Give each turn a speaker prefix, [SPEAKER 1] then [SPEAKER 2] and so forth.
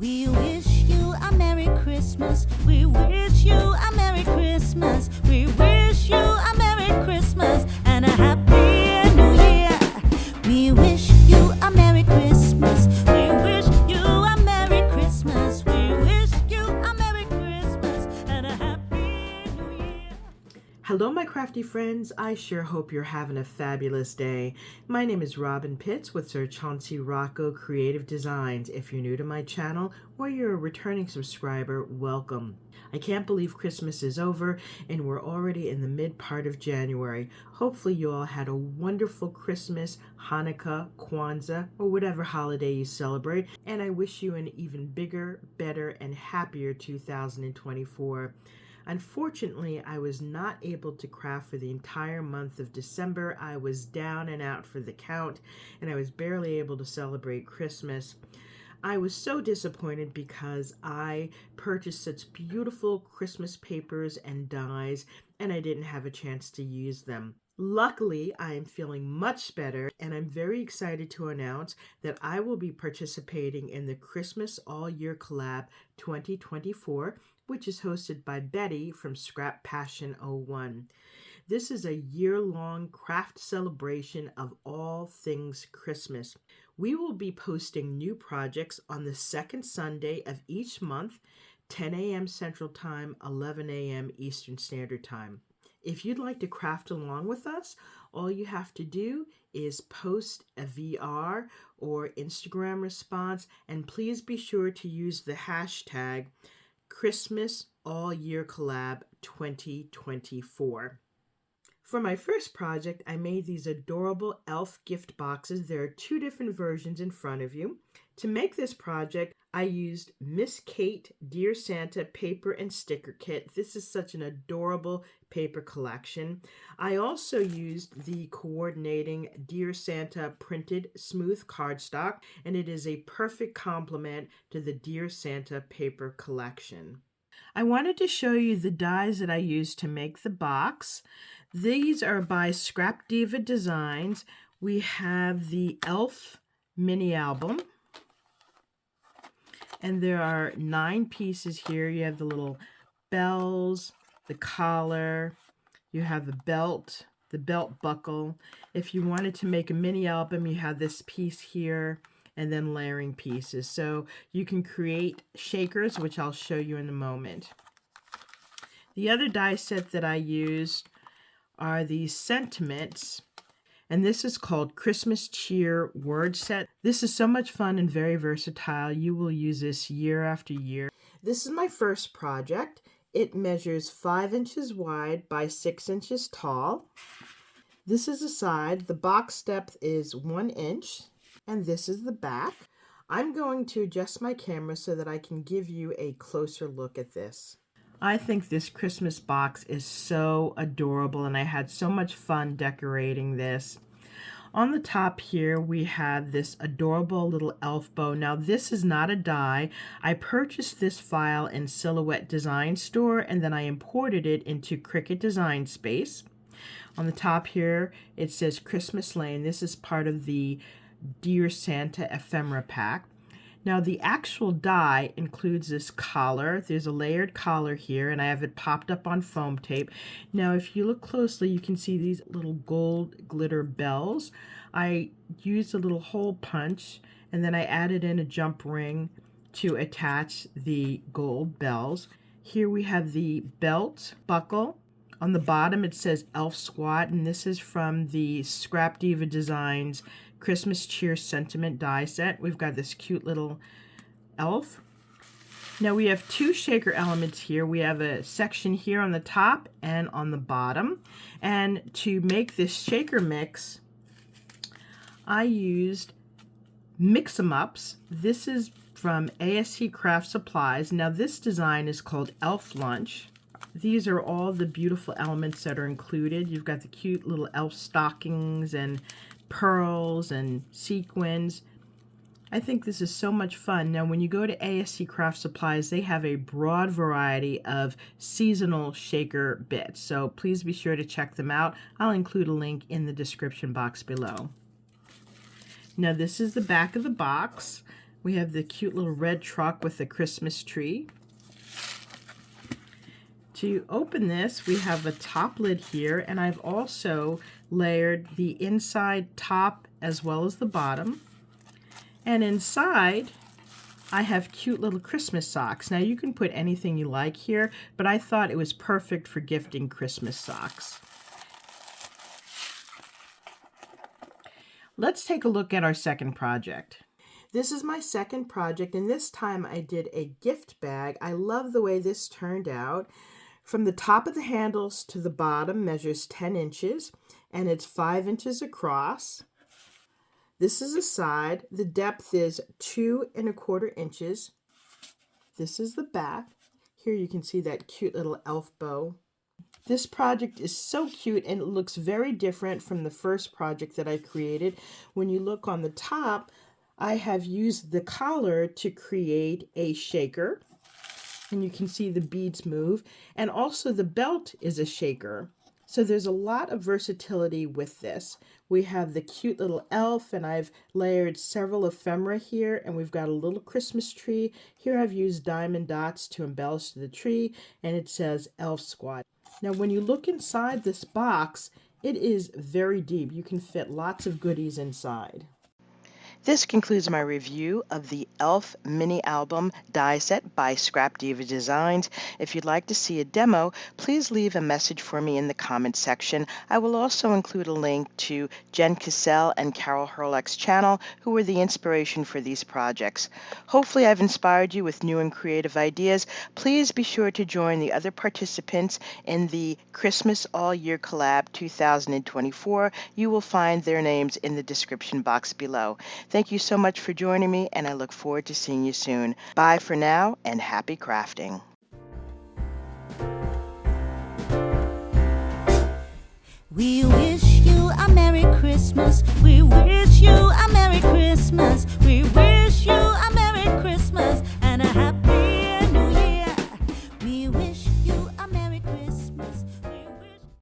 [SPEAKER 1] We wish you a Merry Christmas. We wish you a Merry Christmas. We wish you a Merry Christmas and a Happy New Year. We wish you a Merry Christmas. We wish you a Merry Christmas. We wish you a Merry Christmas and a Happy New Year.
[SPEAKER 2] Hello, my crafty friends. I sure hope you're having a fabulous day. My name is Robyn Pitts with Sir Chauncey Rocco Creative Designs. If you're new to my channel or you're a returning subscriber, welcome. I can't believe Christmas is over and we're already in the mid part of January. Hopefully you all had a wonderful Christmas, Hanukkah, Kwanzaa, or whatever holiday you celebrate. And I wish you an even bigger, better, and happier 2024. Unfortunately, I was not able to craft for the entire month of December. I was down and out for the count, and I was barely able to celebrate Christmas. I was so disappointed because I purchased such beautiful Christmas papers and dies, and I didn't have a chance to use them. Luckily, I am feeling much better, and I'm very excited to announce that I will be participating in the Christmas All Year Collab 2024, which is hosted by Betty from Scrap Passion 01. This is a year-long craft celebration of all things Christmas. We will be posting new projects on the second Sunday of each month, 10 a.m. Central Time, 11 a.m. Eastern Standard Time. If you'd like to craft along with us, all you have to do is post a VR or Instagram response, and please be sure to use the hashtag Christmas All Year Collab 2024. For my first project, I made these adorable elf gift boxes. There are two different versions in front of you. To make this project, I used Miss Kate Dear Santa paper and sticker kit. This is such an adorable paper collection. I also used the coordinating Dear Santa printed smooth cardstock, and it is a perfect complement to the Dear Santa paper collection. I wanted to show you the dies that I used to make the box. These are by Scrapdiva Designs. We have the Elf mini album, and there are 9 pieces here. You have the little bells, the collar, you have the belt buckle. If you wanted to make a mini album, you have this piece here, and then layering pieces. So you can create shakers, which I'll show you in a moment. The other die set that I used are these sentiments, and this is called Christmas Cheer Word Set. This is so much fun and very versatile. You will use this year after year. This is my first project. It measures 5 inches wide by 6 inches tall. This is the side. The box depth is 1 inch, and this is the back. I'm going to adjust my camera so that I can give you a closer look at this. I think this Christmas box is so adorable, and I had so much fun decorating this. On the top here, we have this adorable little elf bow. Now, this is not a die. I purchased this file in Silhouette Design Store, and then I imported it into Cricut Design Space. On the top here, it says Christmas Lane. This is part of the Dear Santa ephemera pack. Now, the actual die includes this collar. There's a layered collar here, and I have it popped up on foam tape. Now, if you look closely, you can see these little gold glitter bells. I used a little hole punch, and then I added in a jump ring to attach the gold bells. Here we have the belt buckle. On the bottom, it says Elf Squad, and this is from the Scrapdiva Designs Christmas Cheer Sentiment die set. We've got this cute little elf. Now we have 2 shaker elements here. We have a section here on the top and on the bottom. And to make this shaker mix, I used mix-em-ups. This is from ASC Craft Supplies. Now this design is called Elf Lunch. These are all the beautiful elements that are included. You've got the cute little elf stockings and pearls and sequins. I think this is so much fun. Now, when you go to ASC Craft Supplies, they have a broad variety of seasonal shaker bits. So please be sure to check them out. I'll include a link in the description box below. Now, this is the back of the box. We have the cute little red truck with the Christmas tree. To open this, we have a top lid here, and I've also layered the inside top as well as the bottom. And inside, I have cute little Christmas socks. Now you can put anything you like here, but I thought it was perfect for gifting Christmas socks. Let's take a look at our second project. This is my second project, and this time I did a gift bag. I love the way this turned out. From the top of the handles to the bottom measures 10 inches, and it's 5 inches across. This is a side. The depth is 2 1/4 inches. This is the back. Here you can see that cute little elf bow. This project is so cute, and it looks very different from the first project that I created. When you look on the top, I have used the collar to create a shaker, and you can see the beads move, and also the belt is a shaker. So there's a lot of versatility with this. We have the cute little elf, and I've layered several ephemera here, and we've got a little Christmas tree. Here I've used diamond dots to embellish the tree, and it says Elf Squad. Now when you look inside this box, it is very deep. You can fit lots of goodies inside. This concludes my review of the Elf mini album die set by Scrapdiva Designs. If you'd like to see a demo, please leave a message for me in the comments section. I will also include a link to Jenn Cascell and Carol Herlich's channel, who were the inspiration for these projects. Hopefully I've inspired you with new and creative ideas. Please be sure to join the other participants in the Christmas All Year Collab 2024. You will find their names in the description box below. Thank you so much for joining me, and I look forward to seeing you soon. Bye for now, and happy crafting.
[SPEAKER 1] We wish you a Merry Christmas. We wish you a Merry Christmas. We wish